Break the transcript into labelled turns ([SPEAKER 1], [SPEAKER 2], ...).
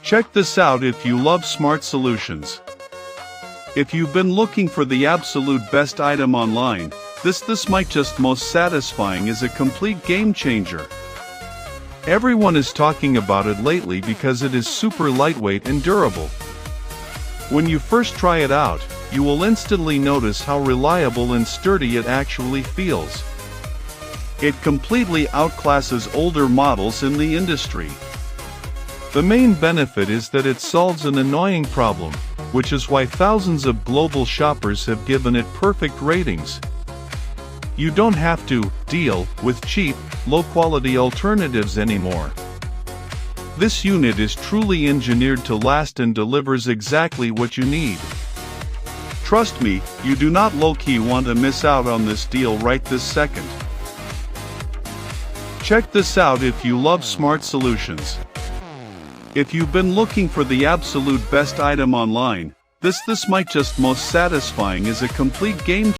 [SPEAKER 1] Check this out if you love smart solutions. If you've been looking for the absolute best item online, this might just most satisfying as a complete game changer. Everyone is talking about it lately because it is super lightweight and durable. When you first try it out, you will instantly notice how reliable and sturdy it actually feels. It completely outclasses older models in the industry. The main benefit is that it solves an annoying problem, which is why thousands of global shoppers have given it perfect ratings. You don't have to deal with cheap, low-quality alternatives anymore. This unit is truly engineered to last and delivers exactly what you need. Trust me, you do not low-key want to miss out on this deal right this second. Check this out if you love smart solutions. If you've been looking for the absolute best item online, this might just most satisfying as a complete game